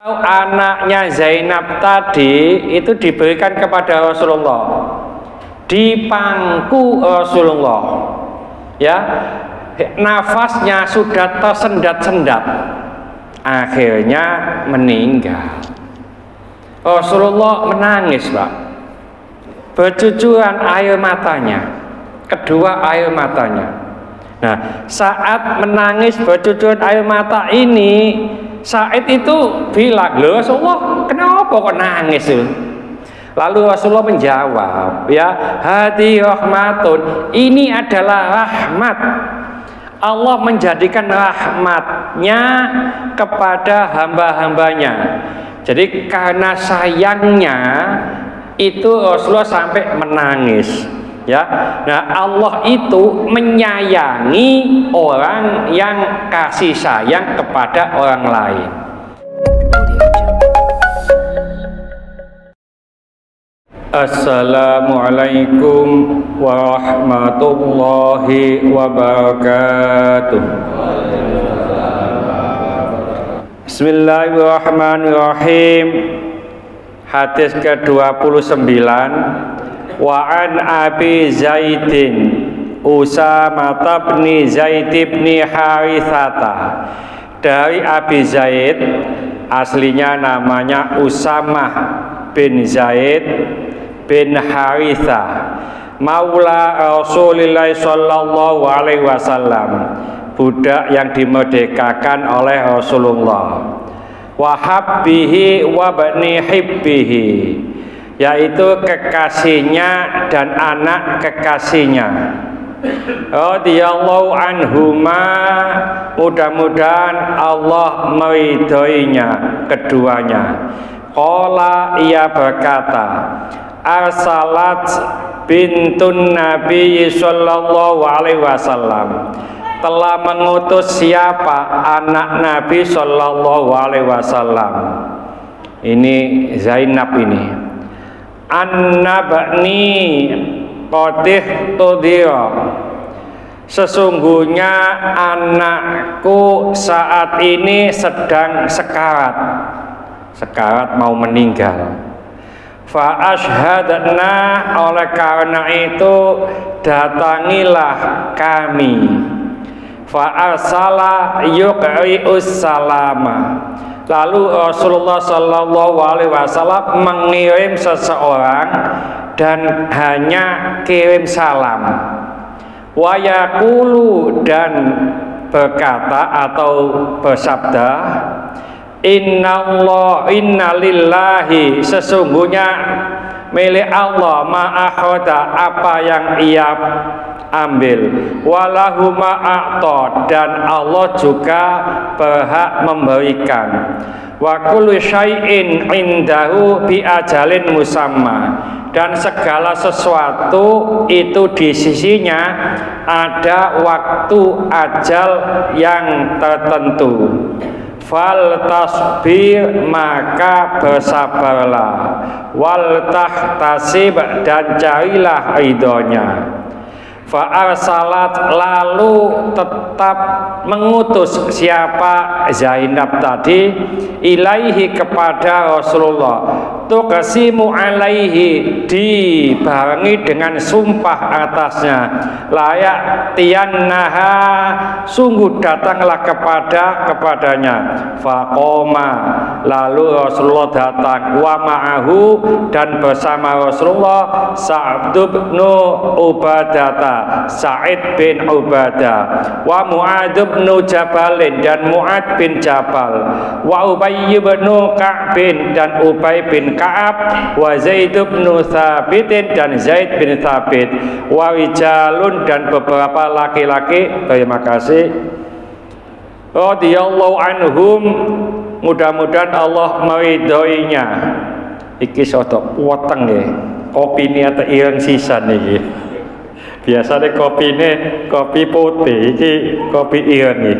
Anaknya Zainab tadi itu diberikan kepada Rasulullah, dipangku Rasulullah, ya, nafasnya sudah tersendat-sendat, akhirnya meninggal. Rasulullah menangis, Pak, bercucuran air matanya, kedua air matanya. Nah, saat menangis bercucuran air mata ini, Sa'id itu bilang, "Loh Rasulullah, kenapa kok nangis?" Lalu Rasulullah menjawab, ya, "Hadi rahmatun, ini adalah rahmat. Allah menjadikan rahmatnya kepada hamba-hambanya." Jadi karena sayangnya itu Rasulullah sampai menangis. Ya, nah Allah itu menyayangi orang yang kasih sayang kepada orang lain. Assalamualaikum warahmatullahi wabarakatuh. Bismillahirrahmanirrahim. Hadis ke-29. Wa an Abi Zaidin Usama bin Zaid bin Harithata, dari Abi Zaid, aslinya namanya Usamah bin Zaid bin Haritha, maula Rasulullah sallallahu alaihi wasallam, budak yang dimerdekakan oleh Rasulullah. Wa habbihi wa bani hibbihi, yaitu kekasihnya dan anak kekasihnya. Radhiyallahu anhuma, mudah-mudahan Allah meridhoinya keduanya. Qala, ia berkata, arsalat bintun Nabi sallallahu alaihi wasallam, telah mengutus siapa anak Nabi sallallahu alaihi wasallam. Ini Zainab ini. An-nabni qadih tudhira, sesungguhnya anakku saat ini sedang sekarat mau meninggal. Fa ashhadna, oleh karena itu datangilah kami. Fa arsala yuqri'us salama, lalu Rasulullah sallallahu alaihi wasallam mengirim seseorang dan hanya kirim salam. Wa yaqulu, dan berkata atau bersabda, innalillahi, sesungguhnya milik Allah, ma'akhoda, apa yang ia ambil, walahu ma'akto, dan Allah juga berhak memberikan, wa kullu syai'in indahu bi ajalin musamma, dan segala sesuatu itu di sisinya ada waktu ajal yang tertentu. Fal tasbir, maka bersabarlah, wal tahtasib, dan carilah ridhonya. Fa arsalat, lalu tetap mengutus siapa Zainab tadi, ilaihi, kepada Rasulullah, tuqsimu alaihi, dibarengi dengan sumpah atasnya, layak tiannaha, sungguh datanglah kepadanya. Faqoma, lalu Rasulullah datang, wa ma'ahu, dan bersama Rasulullah Sa'd bin Ubadah, Sa'id bin Ubadah, wa Mu'adz bin Jabal, dan Mu'adz bin Jabal, wa Ubay bin Ka'b, dan Ubay bin Ka'ab, wa Zaid bin Thabit, dan Zaid bin Thabit, wa rijalun, dan beberapa laki-laki. Terima kasih. Radhiyallahu anhum, mudah-mudahan Allah meridhoinya. Iki soto weteng nggih, kopine atau ireng sisan iki. Biasanya kopi putih, iki kopi ireng iki.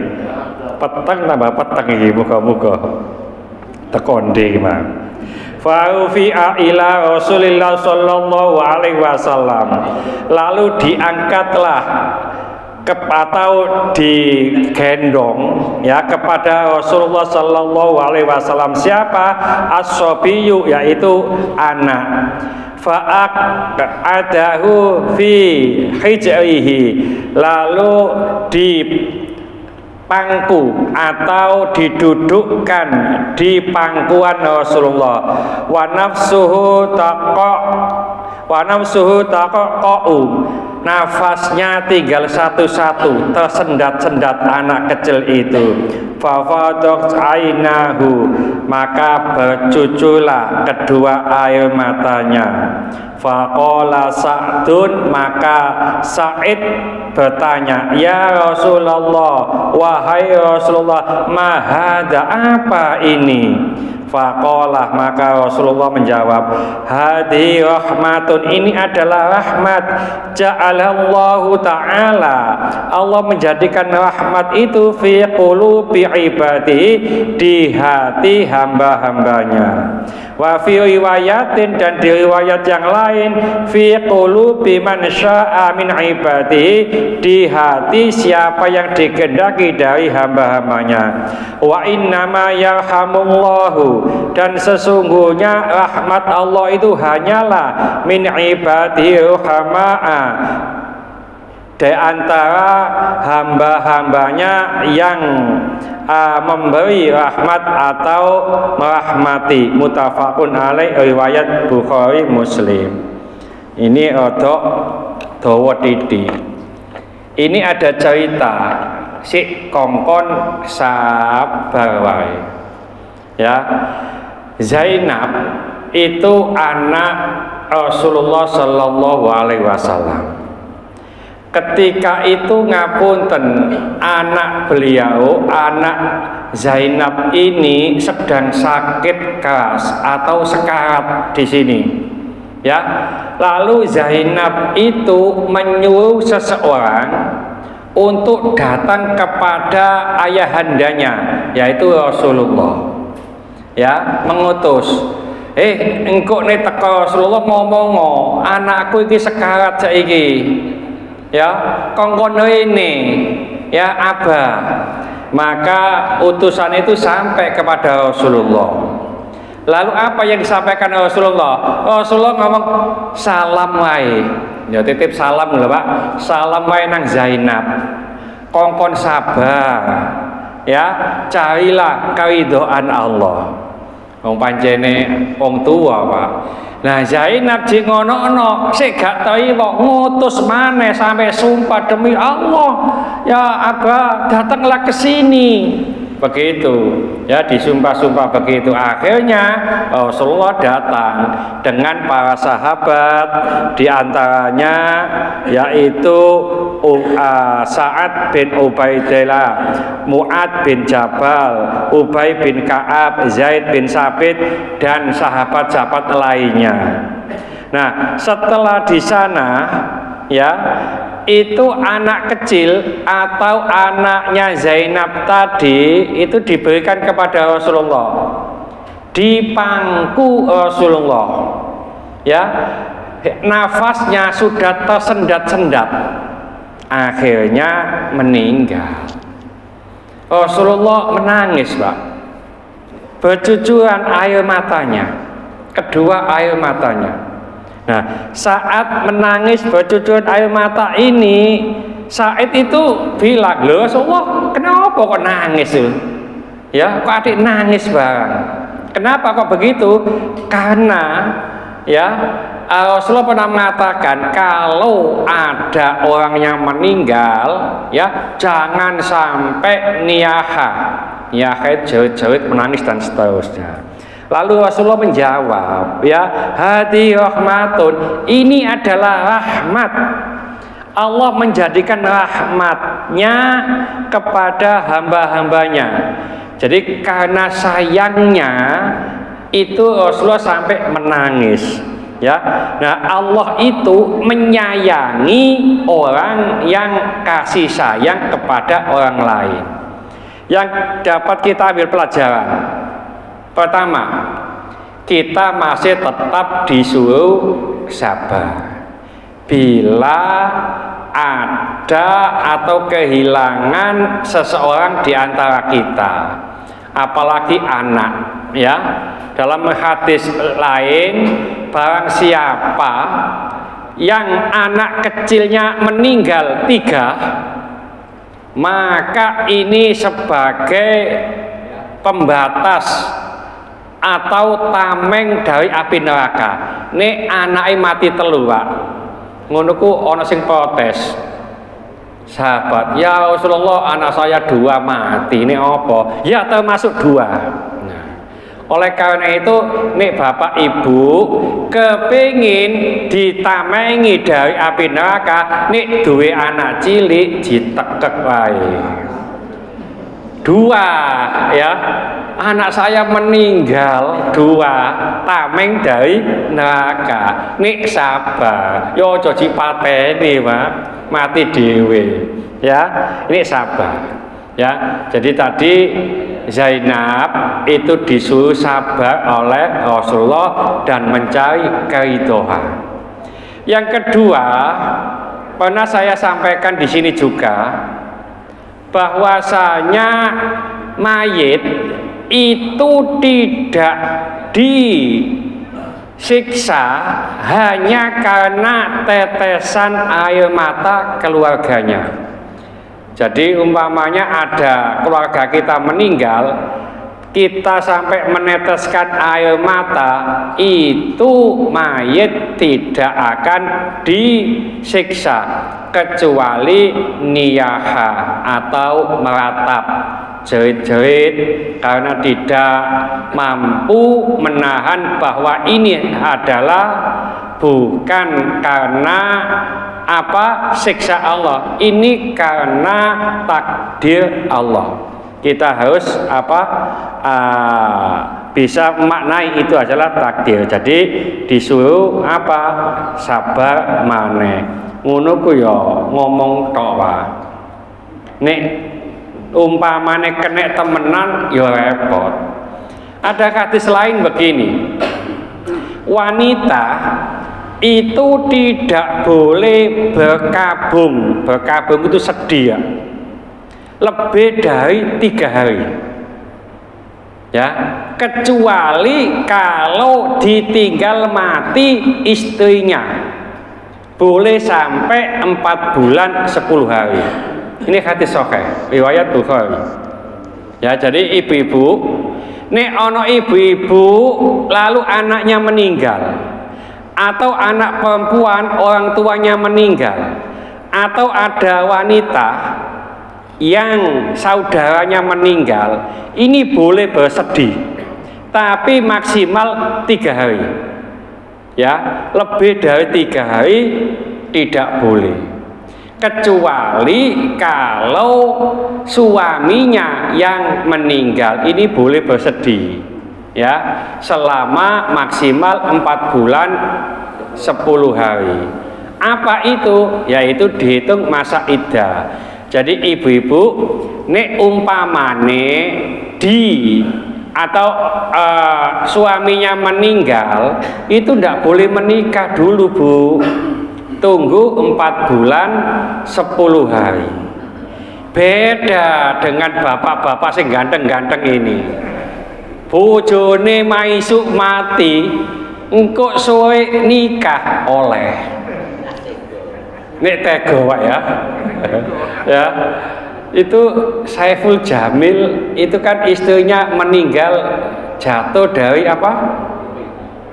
Peteng tambah peteng iki, muga-muga tekonde mah. Fa'ufi'a ila Rasulillah sallallahu alaihi wasallam, lalu diangkatlah atau digendong ya kepada Rasulullah Sallallahu Alaihi Wasallam. Siapa? As-Sobiyu, yaitu anak. Fa'ak adahu fi hijrihi, lalu di pangku atau didudukkan di pangkuan Rasulullah. Wa nafsuhu taqa'u, nafasnya tinggal satu-satu, tersendat-sendat anak kecil itu. Fafadat ainahu, maka bercuculah kedua air matanya. Faqala Sa'dun, maka Sa'id bertanya, ya Rasulullah, wahai Rasulullah, ma hada, apa ini? Faqala, maka Rasulullah menjawab, hadi rahmatun, ini adalah rahmat. Ja'alallahu ta'ala, Allah menjadikan rahmat itu fi qulubi ibadihi, di hati hamba-hambanya. Wa fi riwayatin, dan di riwayat yang lain, fi qulubi man sya'a min ibadihi, di hati siapa yang dikehendaki dari hamba-hambanya. Wa innama yarhamullahu, dan sesungguhnya rahmat Allah itu hanyalah min ibadihi ruhama'a, di antara hamba-hambanya yang memberi rahmat atau merahmati. Muttafaqun alaih, riwayat Bukhari Muslim. Ini rodok dawa titik. Ini ada cerita si kongkon sabar wae. Ya, Zainab itu anak Rasulullah Sallallahu Alaihi Wasallam. Ketika itu ngapunten, anak beliau, anak Zainab ini sedang sakit keras atau sekarat di sini. Ya, lalu Zainab itu menyuruh seseorang untuk datang kepada ayahandanya, yaitu Rasulullah. Ya, mengutus, engkau nih teko Rasulullah ngomong, anakku iki sekarat saiki. Ya, kongkon ini ya Abah. Maka utusan itu sampai kepada Rasulullah. Lalu apa yang disampaikan Rasulullah? Rasulullah ngomong, salam wae. Ya, titip salam lho Pak. Salam wae nang Zainab. Kongkon sabar. Ya, carilah keridhaan Allah. Wong pancene wong tua Pak. Nah, Zainab jeng ngono-ngono sik gak trimo, ngutus maneh sampai sumpah demi Allah, ya Abah datanglah ke sini. Begitu ya, disumpah-sumpah begitu. Akhirnya Rasulullah datang dengan para sahabat, diantaranya yaitu Sa'ad bin Ubaidillah, Mu'ad bin Jabal, Ubay bin Ka'ab, Zaid bin Sabit, dan sahabat-sahabat lainnya. Nah, setelah di sana ya, itu anak kecil atau anaknya Zainab tadi itu diberikan kepada Rasulullah di pangku Rasulullah. Ya, nafasnya sudah tersendat-sendat, akhirnya meninggal. Rasulullah menangis Pak, bercucuran air matanya, kedua air matanya. Nah, saat menangis bercucuran air mata ini, Sa'id itu bilang, loh Rasulullah, kenapa kok nangis tuh? Ya, kok adik nangis barang? Kenapa kok begitu? Karena ya Rasulullah pernah mengatakan, kalau ada orang yang meninggal, ya jangan sampai niyaha, jerit-jerit, menangis dan seterusnya. Lalu Rasulullah menjawab, ya hadi rahmatun, ini adalah rahmat. Allah menjadikan rahmatnya kepada hamba-hambanya. Jadi karena sayangnya itu Rasulullah sampai menangis. Ya, nah Allah itu menyayangi orang yang kasih sayang kepada orang lain. Yang dapat kita ambil pelajaran. Pertama, kita masih tetap disuruh sabar bila ada atau kehilangan seseorang di antara kita, apalagi anak, ya. Dalam hadis lain, barang siapa yang anak kecilnya meninggal 3, maka ini sebagai pembatas atau tameng dari api neraka. Nek anake mati 3, Pak. Ngono ku ana sing protes. Sahabat, ya Rasulullah, anak saya 2 mati, ini apa? Ya termasuk 2. Oleh karena itu, nek bapak ibu kepingin ditamengi dari api neraka, nek duwe anak cilik ditekek wae. 2, ya, anak saya meninggal 2, tameng dari neraka. Nek sabar, yo aja dipateni, Pak, mati dhewe, ya. Ini sabar. Ya, jadi tadi Zainab itu disuruh sabar oleh Rasulullah dan mencari keridhaan. Yang kedua, pernah saya sampaikan di sini juga bahwasanya mayit itu tidak disiksa hanya karena tetesan air mata keluarganya. Jadi umpamanya ada keluarga kita meninggal, kita sampai meneteskan air mata, itu mayit tidak akan disiksa kecuali niyaha atau meratap, jerit-jerit karena tidak mampu menahan bahwa ini adalah bukan karena apa siksa Allah, ini karena takdir Allah. Kita harus apa bisa memaknai itu adalah takdir. Jadi disuruh apa sabar maneh. Ngono ku ya ngomong tok wae. Nek umpamane kena temenan ya repot. Ada hadis lain begini. Wanita itu tidak boleh berkabung. Berkabung itu sedia lebih dari 3 hari, ya, kecuali kalau ditinggal mati istrinya, boleh sampai 4 bulan 10 hari. Ini hadis sahih riwayat Bukhari. Ya, jadi ibu-ibu, nek ono ibu-ibu lalu anaknya meninggal, atau anak perempuan orang tuanya meninggal, atau ada wanita yang saudaranya meninggal, ini boleh bersedih, tapi maksimal 3 hari, ya, lebih dari 3 hari tidak boleh, kecuali kalau suaminya yang meninggal ini boleh bersedih, ya, selama maksimal 4 bulan 10 hari. Apa itu? Yaitu dihitung masa iddah. Jadi ibu-ibu, nek umpamane atau suaminya meninggal, itu ndak boleh menikah dulu, Bu. Tunggu 4 bulan 10 hari. Beda dengan bapak-bapak sing ganteng-ganteng ini. Bojone maisuk mati, engkok suwe nikah oleh. Nek tego Pak, ya. Ya. Itu Saiful Jamil itu kan istrinya meninggal jatuh dari apa?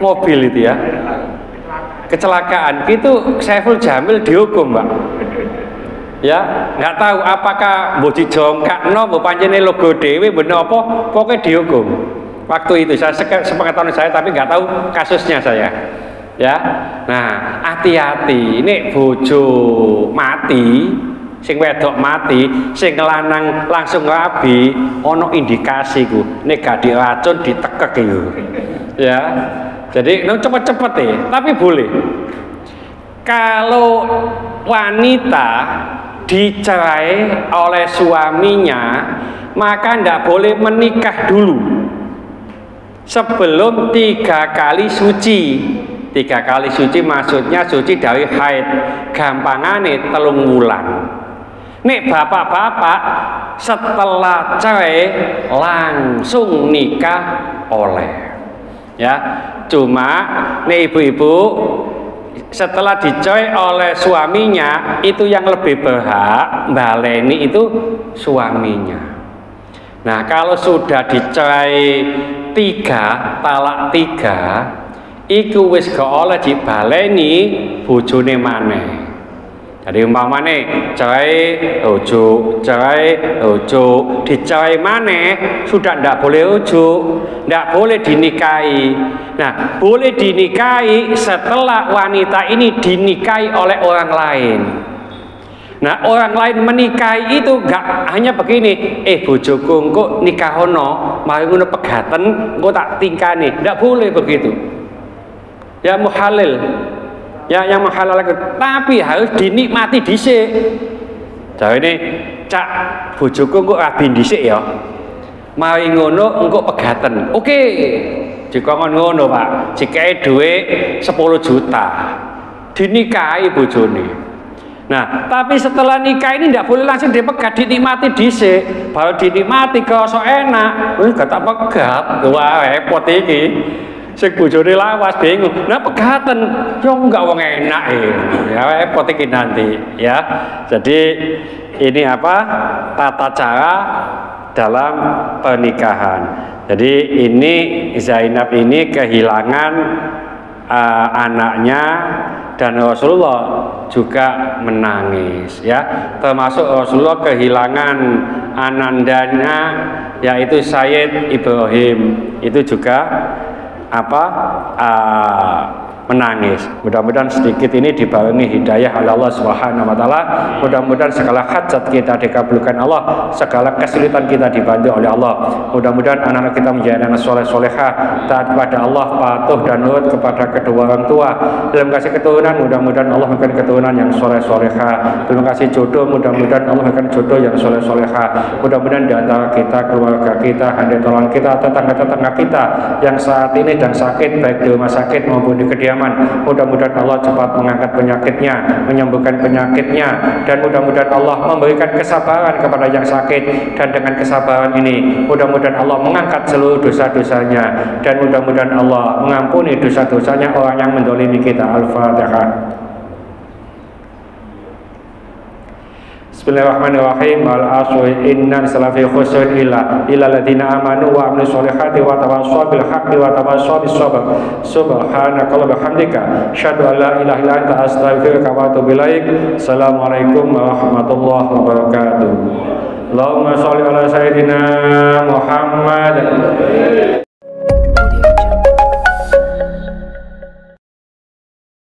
Mobil itu, ya. Kecelakaan. Itu Saiful Jamil dihukum, Pak. Ya, nggak tahu apakah mbok dijongkakno mbok pancene logo dhewe bener apa, pokoknya dihukum. Waktu itu saya sepengetahuan saya, tapi nggak tahu kasusnya saya. Ya, nah hati-hati, ini bojo mati, sing wedok mati, sing lanang langsung rabi, ono indikasi ku, ini gak diracun ditekek itu, ya. Jadi, cepet-cepet ya, tapi boleh. Kalau wanita dicerai oleh suaminya, maka ndak boleh menikah dulu sebelum 3 kali suci. 3 kali suci maksudnya suci dari haid, gampangane 3 wulan. Nek bapak-bapak setelah cerai langsung nikah oleh, ya. Cuma nek ibu-ibu setelah dicerai oleh suaminya itu yang lebih berhak baleni itu suaminya. Nah, kalau sudah dicerai 3, talak 3, iku wis gak oleh dibaleni bojone maneh. Jadi umpamane cerai ojo, dicerai maneh sudah ndak boleh ojo, ndak boleh dinikahi. Nah, boleh dinikahi setelah wanita ini dinikahi oleh orang lain. Nah, orang lain menikahi itu gak hanya begini, bojoku engko nikahono, mari ngono pegaten, engko tak tingkani. Ndak boleh begitu. Ya muhalil. Ya yang menghalalkan, tapi harus dinikmati dhisik. Jarene cak bojoku engko rabi dhisik ya. Mari ngono engko pegaten. Oke. Jika ngono Pak, jika dhuwit 10 juta dinikahi bojone. Nah, tapi setelah nikah ini tidak boleh langsung dipegat, dinikmati dhisik. Baru dinikmati kok sok enak, wis gak tak pegat. Wah, repot iki. Sing bojone lawas bingung. Nah, pegatan yo enggak wong enak ya repot iki nanti ya. Jadi ini apa? Tata cara dalam pernikahan. Jadi ini Zainab ini kehilangan anaknya dan Rasulullah juga menangis ya, termasuk Rasulullah kehilangan anandanya yaitu Sayyid Ibrahim itu juga menangis. Mudah-mudahan sedikit ini dibarengi hidayah oleh Allah Subhanahu wa taala. Mudah-mudahan segala hajat kita dikabulkan Allah, segala kesulitan kita dibantu oleh Allah. Mudah-mudahan anak-anak kita menjadi anak soleh-solehah, taat kepada Allah, patuh dan nurut kepada kedua orang tua. Dalam kasih keturunan, mudah-mudahan Allah memberikan keturunan yang soleh-solehah. Terima kasih jodoh, mudah-mudahan Allah memberikan jodoh yang soleh-solehah. Mudah-mudahan di antara kita, keluarga kita, handai-tolan kita, tetangga-tetangga kita yang saat ini dan sakit baik di rumah sakit maupun di kediaman, mudah-mudahan Allah cepat mengangkat penyakitnya, menyembuhkan penyakitnya, dan mudah-mudahan Allah memberikan kesabaran kepada yang sakit, dan dengan kesabaran ini mudah-mudahan Allah mengangkat seluruh dosa-dosanya, dan mudah-mudahan Allah mengampuni dosa-dosanya orang yang mendolimi kita. Al-Fatihah. Bismillahirrahmanirrahim. Al-asri inna salafi khusr illa alladziina amanu wa amilus solihati wa tawassaw bil haqqi wa tawassaw bis sabr. Subhanaka wa bihamdika asyhadu an la ilaha illa anta astaghfiruka wa atubu ilaik. Assalamualaikum warahmatullahi wabarakatuh. Allahumma shalli ala sayyidina Muhammad.